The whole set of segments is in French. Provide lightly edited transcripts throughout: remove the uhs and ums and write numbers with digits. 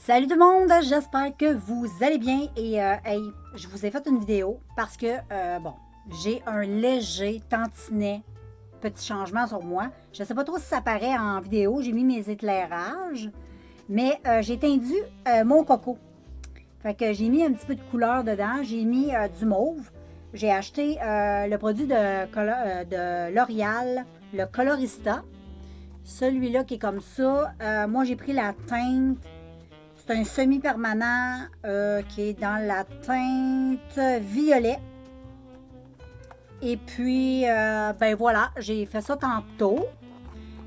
Salut tout le monde, j'espère que vous allez bien et hey, je vous ai fait une vidéo parce que, bon, j'ai un léger tantinet, petit changement sur moi. Je ne sais pas trop si ça paraît en vidéo, j'ai mis mes éclairages, mais j'ai tendu mon coco. Fait que j'ai mis un petit peu de couleur dedans, j'ai mis du mauve. J'ai acheté le produit de L'Oréal, le Colorista. Celui-là qui est comme ça, moi j'ai pris la teinte. C'est un semi-permanent qui est dans la teinte violet. Et puis, ben voilà, j'ai fait ça tantôt.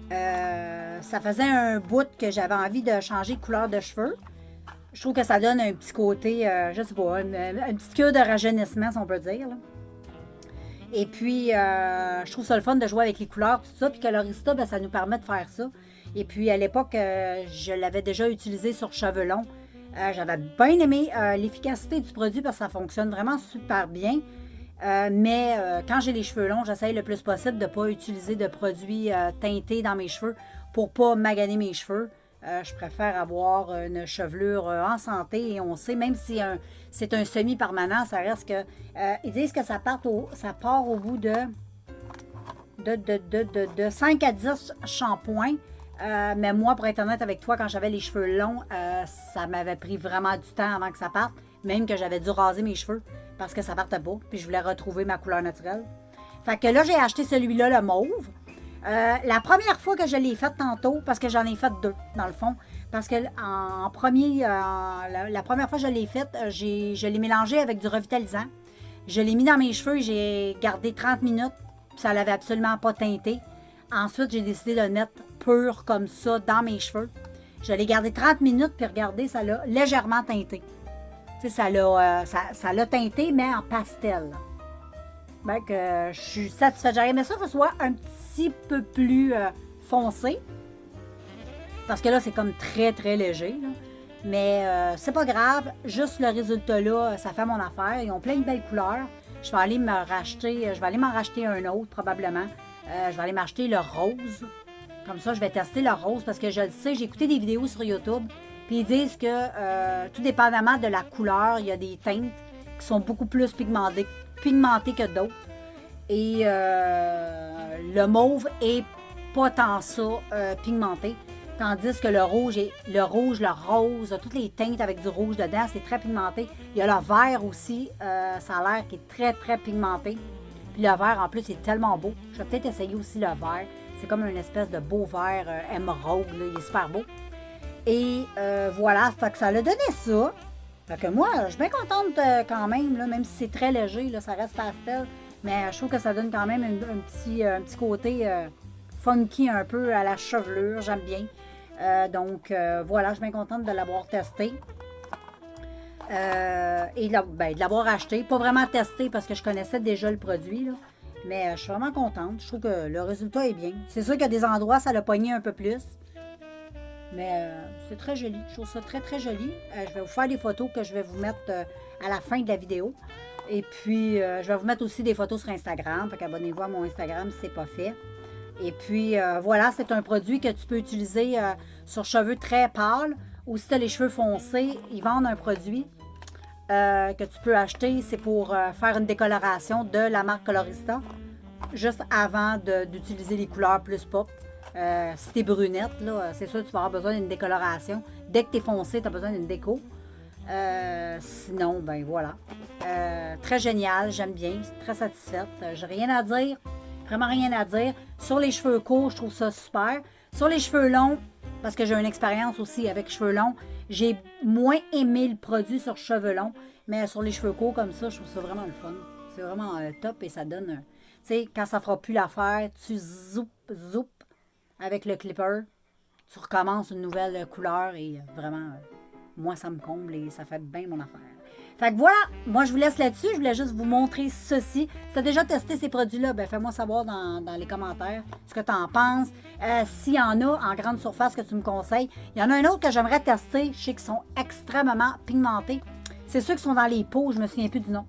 Ça faisait un bout que j'avais envie de changer de couleur de cheveux. Je trouve que ça donne un petit côté, je sais pas, une petite cure de rajeunissement, si on peut dire. Là. Et puis, je trouve ça le fun de jouer avec les couleurs, tout ça. Puis Colorista, ben, ça nous permet de faire ça. Et puis, à l'époque, je l'avais déjà utilisé sur cheveux longs. J'avais bien aimé l'efficacité du produit parce que ça fonctionne vraiment super bien. Mais quand j'ai les cheveux longs, j'essaye le plus possible de ne pas utiliser de produits teintés dans mes cheveux pour ne pas maganer mes cheveux. Je préfère avoir une chevelure en santé et on sait, même si c'est un semi-permanent, ça reste que. Ils disent que ça part au bout de 5 à 10 shampoings. Mais moi, pour être honnête avec toi, quand j'avais les cheveux longs, ça m'avait pris vraiment du temps avant que ça parte. Même que j'avais dû raser mes cheveux parce que ça partait pas. Puis je voulais retrouver ma couleur naturelle. Fait que là, j'ai acheté celui-là, le mauve. La première fois que je l'ai fait tantôt, parce que j'en ai fait deux, dans le fond, parce que en premier, la première fois que je l'ai fait, je l'ai mélangé avec du revitalisant. Je l'ai mis dans mes cheveux, j'ai gardé 30 minutes, puis ça l'avait absolument pas teinté. Ensuite, j'ai décidé de le mettre pur comme ça dans mes cheveux. Je l'ai gardé 30 minutes, puis regardez, ça l'a légèrement teinté. Tu sais, ça l'a teinté, mais en pastel. Ben, que je suis satisfaite. J'aurais aimé ça que ce soit un petit peu plus foncé. Parce que là, c'est comme très, très léger. Là. Mais c'est pas grave. Juste le résultat là, ça fait mon affaire. Ils ont plein de belles couleurs. Je vais aller m'en racheter un autre, probablement. Je vais aller m'acheter le rose. Comme ça, je vais tester le rose parce que je le sais, j'ai écouté des vidéos sur YouTube. Puis ils disent que tout dépendamment de la couleur, il y a des teintes qui sont beaucoup plus pigmentées que d'autres. Et le mauve est pas tant ça pigmenté. Tandis que le rouge, le rose, toutes les teintes avec du rouge dedans, c'est très pigmenté. Il y a le vert aussi, ça a l'air qui est très, très pigmenté. Puis le vert, en plus, est tellement beau. Je vais peut-être essayer aussi le vert. C'est comme une espèce de beau vert émeraude, là. Il est super beau. Et voilà, fait que ça l'a donné ça. Fait que moi, je suis bien contente quand même, là, même si c'est très léger, là, ça reste pastel. Mais je trouve que ça donne quand même un petit côté funky un peu à la chevelure. J'aime bien. Donc voilà, je suis bien contente de l'avoir testé. Et de l'avoir acheté. Pas vraiment testé parce que je connaissais déjà le produit. Là. Mais je suis vraiment contente. Je trouve que le résultat est bien. C'est sûr qu'il y a des endroits, ça l'a pogné un peu plus. Mais c'est très joli. Je trouve ça très, très joli. Je vais vous faire des photos que je vais vous mettre à la fin de la vidéo. Et puis, je vais vous mettre aussi des photos sur Instagram. Fait qu'abonnez-vous à mon Instagram si ce n'est pas fait. Et puis, voilà, c'est un produit que tu peux utiliser sur cheveux très pâles ou si tu as les cheveux foncés, ils vendent un produit que tu peux acheter. C'est pour faire une décoloration de la marque Colorista juste avant d'utiliser les couleurs plus pop. Si t'es brunette, là, c'est sûr que tu vas avoir besoin d'une décoloration. Dès que t'es foncé, tu as besoin d'une déco. Sinon, ben voilà. Très génial, j'aime bien, très satisfaite. J'ai rien à dire, vraiment rien à dire. Sur les cheveux courts, je trouve ça super. Sur les cheveux longs, parce que j'ai une expérience aussi avec cheveux longs, j'ai moins aimé le produit sur cheveux longs, mais sur les cheveux courts comme ça, je trouve ça vraiment le fun. C'est vraiment top et ça donne, tu sais, quand ça fera plus l'affaire, tu zoup avec le clipper, tu recommences une nouvelle couleur et vraiment, moi, ça me comble et ça fait bien mon affaire. Fait que voilà, moi, je vous laisse là-dessus. Je voulais juste vous montrer ceci. Si tu as déjà testé ces produits-là, ben fais-moi savoir dans les commentaires ce que tu en penses. S'il y en a en grande surface que tu me conseilles. Il y en a un autre que j'aimerais tester. Je sais qu'ils sont extrêmement pigmentés. C'est ceux qui sont dans les pots, je me souviens plus du nom.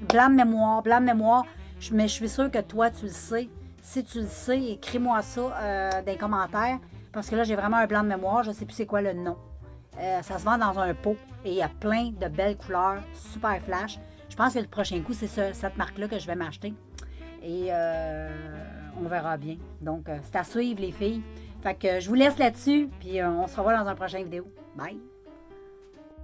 Blanc de mémoire. Mais je suis sûre que toi, tu le sais. Si tu le sais, écris-moi ça dans les commentaires. Parce que là, j'ai vraiment un blanc de mémoire. Je ne sais plus c'est quoi le nom. Ça se vend dans un pot et il y a plein de belles couleurs, super flash. Je pense que le prochain coup, c'est cette marque-là que je vais m'acheter. Et on verra bien. Donc, c'est à suivre, les filles. Fait que je vous laisse là-dessus, puis on se revoit dans une prochaine vidéo. Bye!